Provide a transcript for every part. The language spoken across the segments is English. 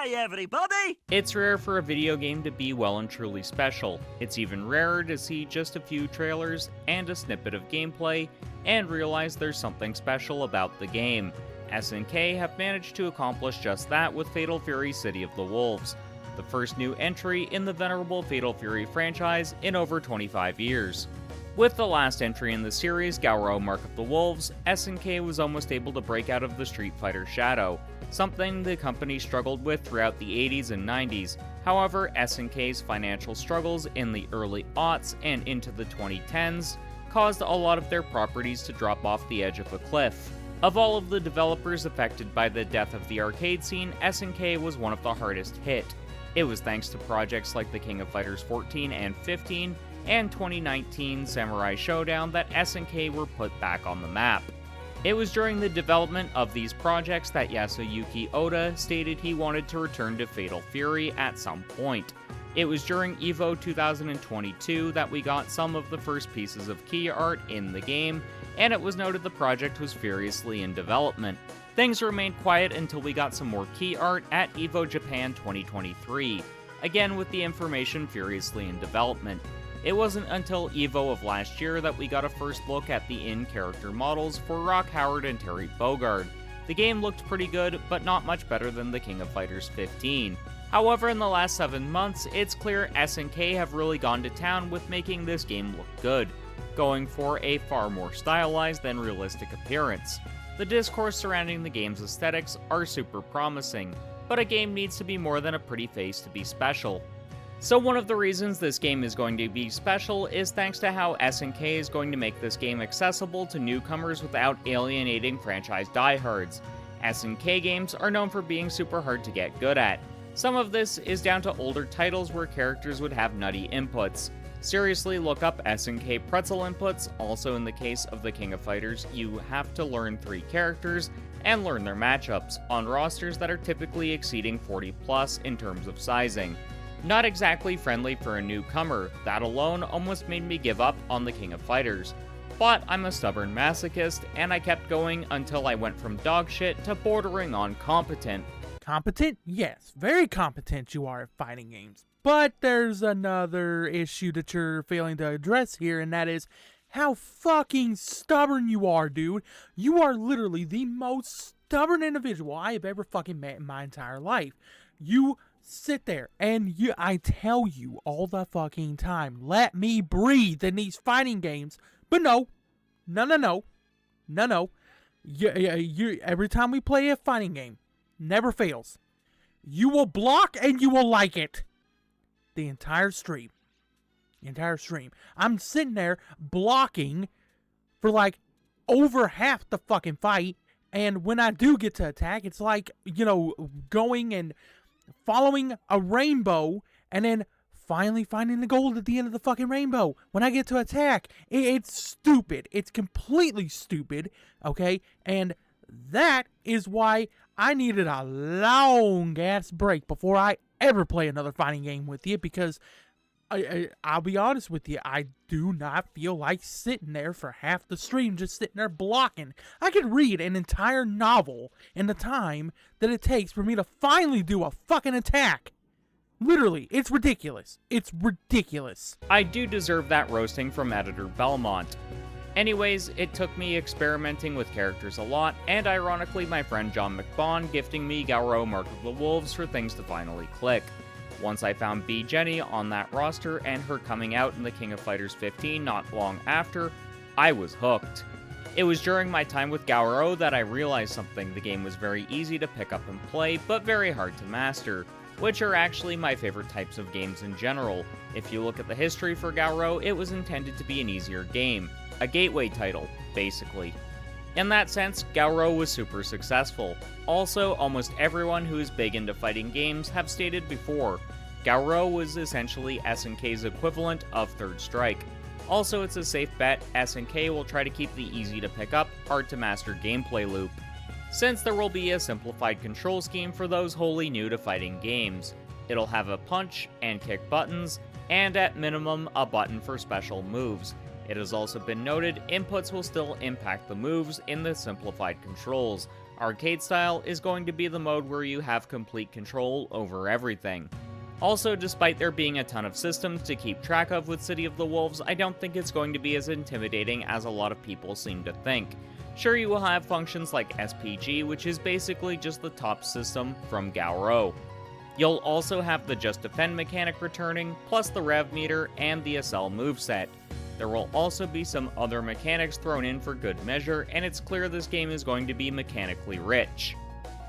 Hi everybody! It's rare for a video game to be well and truly special. It's even rarer to see just a few trailers and a snippet of gameplay and realize there's something special about the game. SNK have managed to accomplish just that with Fatal Fury City of the Wolves, the first new entry in the venerable Fatal Fury franchise in over 25 years. With the last entry in the series, Gauro Mark of the Wolves, SNK was almost able to break out of the Street Fighter shadow, something the company struggled with throughout the 80s and 90s. However, SNK's financial struggles in the early aughts and into the 2010s caused a lot of their properties to drop off the edge of a cliff. Of all of the developers affected by the death of the arcade scene, SNK was one of the hardest hit. It was thanks to projects like the King of Fighters 14 and 15 and 2019 Samurai Showdown that SNK were put back on the map. It was during the development of these projects that Yasuyuki Oda stated he wanted to return to Fatal Fury at some point. It was during EVO 2022 that we got some of the first pieces of key art in the game, and it was noted the project was furiously in development. Things remained quiet until we got some more key art at EVO Japan 2023, again with the information furiously in development. It wasn't until EVO of last year that we got a first look at the in-character models for Rock Howard and Terry Bogard. The game looked pretty good, but not much better than the King of Fighters 15. However, in the last 7 months, it's clear SNK have really gone to town with making this game look good, going for a far more stylized than realistic appearance. The discourse surrounding the game's aesthetics are super promising, but a game needs to be more than a pretty face to be special. So one of the reasons this game is going to be special is thanks to how SNK is going to make this game accessible to newcomers without alienating franchise diehards. SNK games are known for being super hard to get good at. Some of this is down to older titles where characters would have nutty inputs. Seriously, look up SNK pretzel inputs. Also in the case of the King of Fighters, you have to learn 3 characters and learn their matchups on rosters that are typically exceeding 40 plus in terms of sizing. Not exactly friendly for a newcomer. That alone almost made me give up on the King of Fighters. But I'm a stubborn masochist, and I kept going until I went from dogshit to bordering on competent. Competent? Yes, very competent you are at fighting games. But there's another issue that you're failing to address here, and that is how fucking stubborn you are, dude. You are literally the most stubborn individual I have ever fucking met in my entire life. You sit there and I tell you all the fucking time, let me breathe in these fighting games. But no. You, every time we play a fighting game, never fails. You will block and you will like it. The entire stream. I'm sitting there blocking for like over half the fucking fight. And when I do get to attack, it's like, going and following a rainbow and then finally finding the gold at the end of the fucking rainbow. When I get to attack, it's stupid. It's completely stupid, okay? And that is why I needed a long-ass break before I ever play another fighting game with you, because I'll be honest with you, I do not feel like sitting there for half the stream just sitting there blocking. I could read an entire novel in the time that it takes for me to finally do a fucking attack. Literally, it's ridiculous. It's ridiculous. I do deserve that roasting from Editor Belmont. Anyways, it took me experimenting with characters a lot, and ironically my friend John McBaugh gifting me Gauro Mark of the Wolves for things to finally click. Once I found B. Jenny on that roster and her coming out in the King of Fighters 15 not long after, I was hooked. It was during my time with Gauro that I realized something. The game was very easy to pick up and play, but very hard to master, which are actually my favorite types of games in general. If you look at the history for Gauro, it was intended to be an easier game. A gateway title, basically. In that sense, Gauro was super successful. Also, almost everyone who is big into fighting games have stated before, Gauro was essentially SNK's equivalent of Third Strike. Also, it's a safe bet SNK will try to keep the easy to pick up, hard to master gameplay loop, since there will be a simplified control scheme for those wholly new to fighting games. It'll have a punch and kick buttons, and at minimum, a button for special moves. It has also been noted inputs will still impact the moves in the simplified controls, Arcade style is going to be the mode where you have complete control over everything. Also, despite there being a ton of systems to keep track of with City of the Wolves, I don't think it's going to be as intimidating as a lot of people seem to think. Sure, you will have functions like SPG, which is basically just the top system from Gauro. You'll also have the Just Defend mechanic returning, plus the Rev meter and the SL moveset. There will also be some other mechanics thrown in for good measure, and it's clear this game is going to be mechanically rich.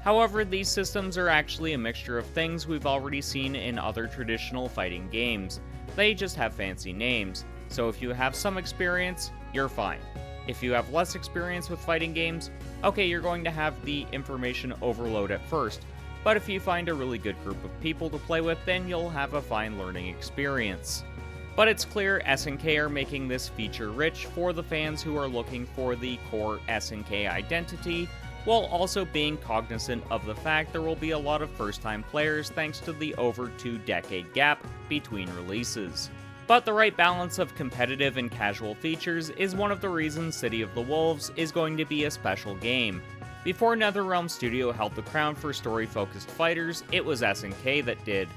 However, these systems are actually a mixture of things we've already seen in other traditional fighting games. They just have fancy names, so if you have some experience, you're fine. If you have less experience with fighting games, okay, you're going to have the information overload at first, but if you find a really good group of people to play with, then you'll have a fine learning experience. But it's clear SNK are making this feature rich for the fans who are looking for the core SNK identity, while also being cognizant of the fact there will be a lot of first-time players thanks to the over 2-decade gap between releases. But the right balance of competitive and casual features is one of the reasons City of the Wolves is going to be a special game. Before NetherRealm Studio held the crown for story-focused fighters, it was SNK that did.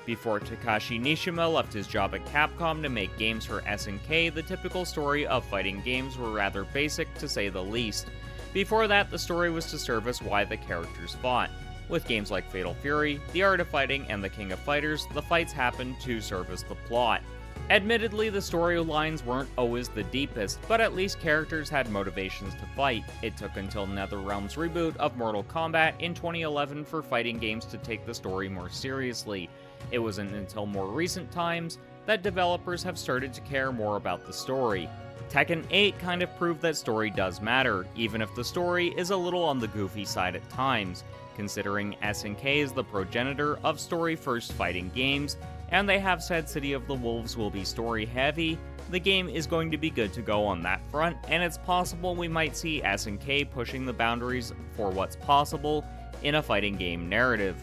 Before Takashi Nishima left his job at Capcom to make games for SNK, the typical story of fighting games were rather basic to say the least. Before that, the story was to service why the characters fought. With games like Fatal Fury, The Art of Fighting, and The King of Fighters, the fights happened to service the plot. Admittedly, the storylines weren't always the deepest, but at least characters had motivations to fight. It took until NetherRealm's reboot of Mortal Kombat in 2011 for fighting games to take the story more seriously. It wasn't until more recent times that developers have started to care more about the story. Tekken 8 kind of proved that story does matter, even if the story is a little on the goofy side at times, considering SNK is the progenitor of story-first fighting games, and they have said City of the Wolves will be story-heavy. The game is going to be good to go on that front, and it's possible we might see SNK pushing the boundaries for what's possible in a fighting game narrative.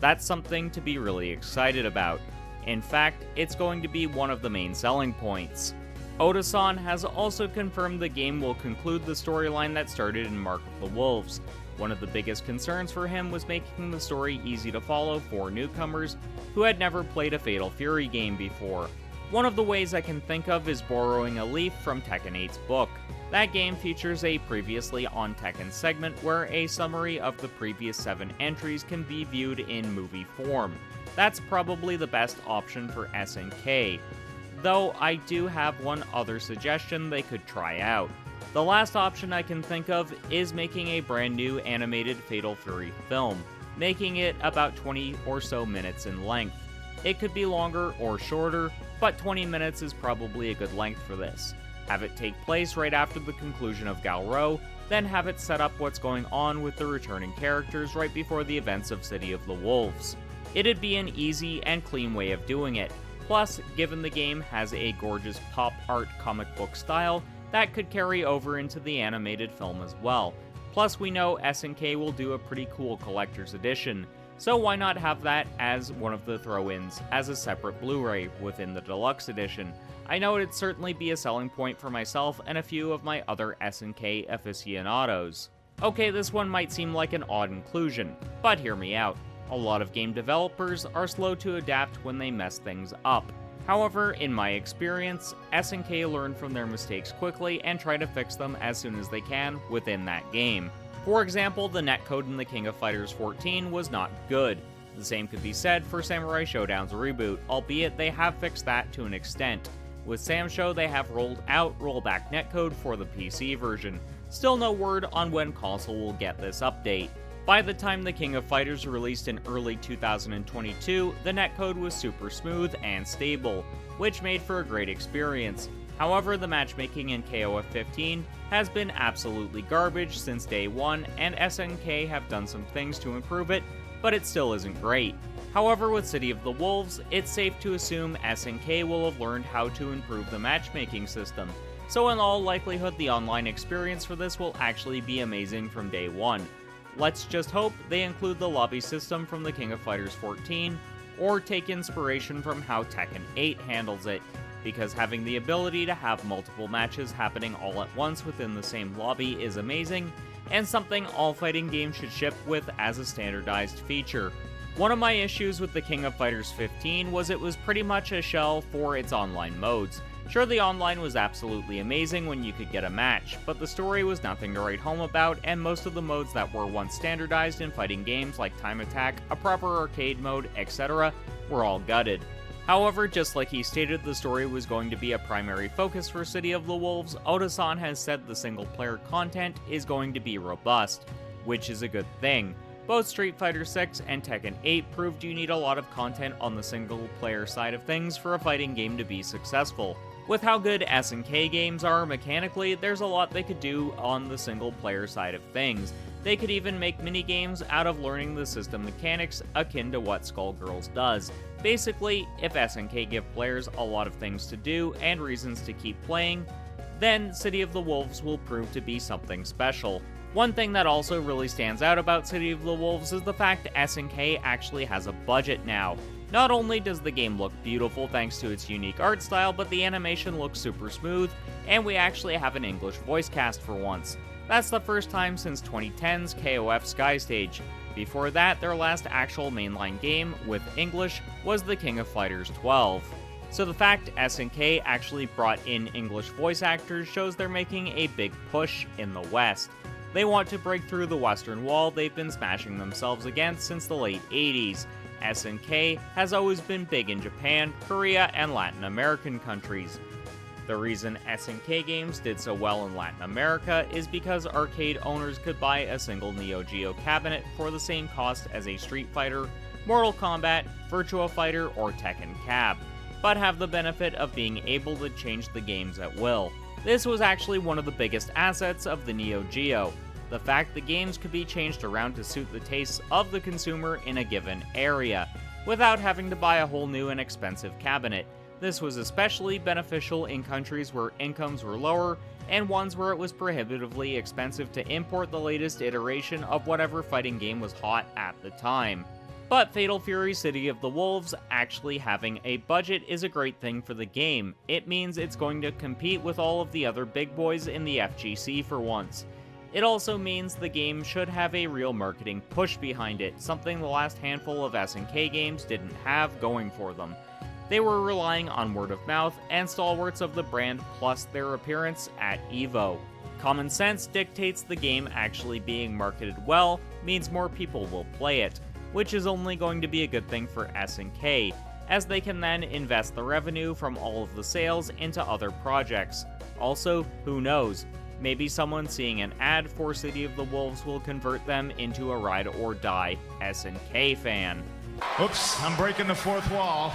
That's something to be really excited about. In fact, it's going to be one of the main selling points. Oda-san has also confirmed the game will conclude the storyline that started in Mark of the Wolves. One of the biggest concerns for him was making the story easy to follow for newcomers who had never played a Fatal Fury game before. One of the ways I can think of is borrowing a leaf from Tekken 8's book. That game features a previously on Tekken segment where a summary of the previous 7 entries can be viewed in movie form. That's probably the best option for SNK. Though I do have one other suggestion they could try out. The last option I can think of is making a brand new animated Fatal Fury film, making it about 20 or so minutes in length. It could be longer or shorter, but 20 minutes is probably a good length for this. Have it take place right after the conclusion of Gauro, then have it set up what's going on with the returning characters right before the events of City of the Wolves. It'd be an easy and clean way of doing it. Plus, given the game has a gorgeous pop art comic book style, that could carry over into the animated film as well. Plus, we know SNK will do a pretty cool collector's edition, so why not have that as one of the throw-ins as a separate Blu-ray within the deluxe edition? I know it'd certainly be a selling point for myself and a few of my other SNK aficionados. Okay, this one might seem like an odd inclusion, but hear me out. A lot of game developers are slow to adapt when they mess things up. However, in my experience, SNK learn from their mistakes quickly and try to fix them as soon as they can within that game. For example, the netcode in The King of Fighters 14 was not good. The same could be said for Samurai Showdown's reboot, albeit they have fixed that to an extent. With Samsho, they have rolled out rollback netcode for the PC version. Still no word on when console will get this update. By the time The King of Fighters released in early 2022, the netcode was super smooth and stable, which made for a great experience. However, the matchmaking in KOF 15 has been absolutely garbage since day one, and SNK have done some things to improve it, but it still isn't great. However, with City of the Wolves, it's safe to assume SNK will have learned how to improve the matchmaking system, so in all likelihood the online experience for this will actually be amazing from day one. Let's just hope they include the lobby system from The King of Fighters 14, or take inspiration from how Tekken 8 handles it, because having the ability to have multiple matches happening all at once within the same lobby is amazing, and something all fighting games should ship with as a standardized feature. One of my issues with the King of Fighters 15 was it was pretty much a shell for its online modes. Sure, the online was absolutely amazing when you could get a match, but the story was nothing to write home about, and most of the modes that were once standardized in fighting games like Time Attack, a proper arcade mode, etc., were all gutted. However, just like he stated the story was going to be a primary focus for City of the Wolves, Oda-san has said the single-player content is going to be robust, which is a good thing. Both Street Fighter 6 and Tekken 8 proved you need a lot of content on the single-player side of things for a fighting game to be successful. With how good SNK games are mechanically, there's a lot they could do on the single-player side of things. They could even make minigames out of learning the system mechanics akin to what Skullgirls does. Basically, if SNK give players a lot of things to do and reasons to keep playing, then City of the Wolves will prove to be something special. One thing that also really stands out about City of the Wolves is the fact SNK actually has a budget now. Not only does the game look beautiful thanks to its unique art style, but the animation looks super smooth, and we actually have an English voice cast for once. That's the first time since 2010's KOF Skystage. Before that, their last actual mainline game with English was the King of Fighters 12. So the fact SNK actually brought in English voice actors shows they're making a big push in the West. They want to break through the Western wall they've been smashing themselves against since the late 80s. SNK has always been big in Japan, Korea, and Latin American countries. The reason SNK games did so well in Latin America is because arcade owners could buy a single Neo Geo cabinet for the same cost as a Street Fighter, Mortal Kombat, Virtua Fighter, or Tekken cab, but have the benefit of being able to change the games at will. This was actually one of the biggest assets of the Neo Geo, the fact the games could be changed around to suit the tastes of the consumer in a given area, without having to buy a whole new and expensive cabinet. This was especially beneficial in countries where incomes were lower, and ones where it was prohibitively expensive to import the latest iteration of whatever fighting game was hot at the time. But Fatal Fury City of the Wolves actually having a budget is a great thing for the game. It means it's going to compete with all of the other big boys in the FGC for once. It also means the game should have a real marketing push behind it, something the last handful of SNK games didn't have going for them. They were relying on word of mouth and stalwarts of the brand plus their appearance at EVO. Common sense dictates the game actually being marketed well means more people will play it, which is only going to be a good thing for SNK, as they can then invest the revenue from all of the sales into other projects. Also, who knows? Maybe someone seeing an ad for City of the Wolves will convert them into a ride or die SNK fan. Oops, I'm breaking the fourth wall.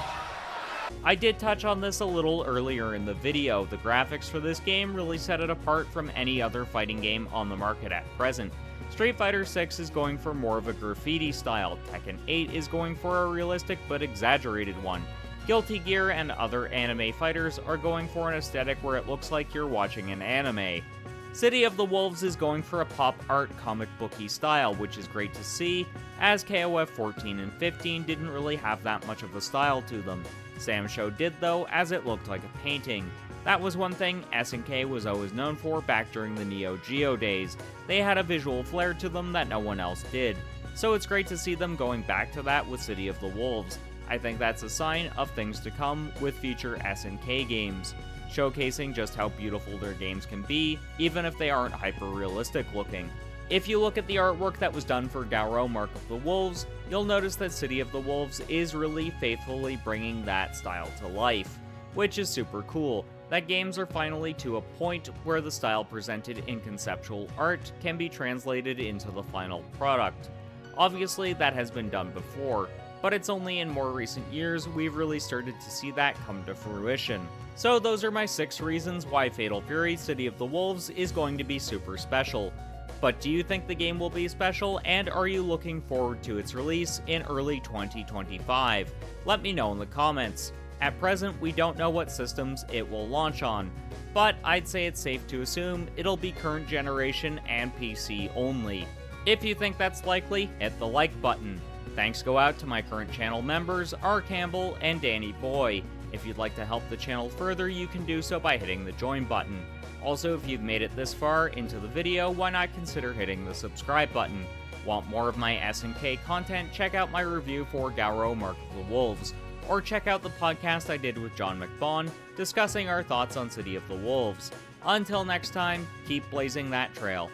I did touch on this a little earlier in the video. The graphics for this game really set it apart from any other fighting game on the market at present. Street Fighter 6 is going for more of a graffiti style, Tekken 8 is going for a realistic but exaggerated one. Guilty Gear and other anime fighters are going for an aesthetic where it looks like you're watching an anime. City of the Wolves is going for a pop art comic booky style, which is great to see, as KOF 14 and 15 didn't really have that much of a style to them. Sam Show did though, as it looked like a painting. That was one thing SNK was always known for back during the Neo Geo days. They had a visual flair to them that no one else did. So it's great to see them going back to that with City of the Wolves. I think that's a sign of things to come with future SNK games, showcasing just how beautiful their games can be, even if they aren't hyper-realistic looking. If you look at the artwork that was done for Gauro Mark of the Wolves, you'll notice that City of the Wolves is really faithfully bringing that style to life, which is super cool, that games are finally to a point where the style presented in conceptual art can be translated into the final product. Obviously, that has been done before, but it's only in more recent years we've really started to see that come to fruition. So those are my 6 reasons why Fatal Fury City of the Wolves is going to be super special. But do you think the game will be special, and are you looking forward to its release in early 2025? Let me know in the comments. At present, we don't know what systems it will launch on, but I'd say it's safe to assume it'll be current generation and PC only. If you think that's likely, hit the like button. Thanks go out to my current channel members, R. Campbell and Danny Boy. If you'd like to help the channel further, you can do so by hitting the join button. Also, if you've made it this far into the video, why not consider hitting the subscribe button? Want more of my SNK content? Check out my review for Gauro Mark of the Wolves, or check out the podcast I did with John McBaugh discussing our thoughts on City of the Wolves. Until next time, keep blazing that trail.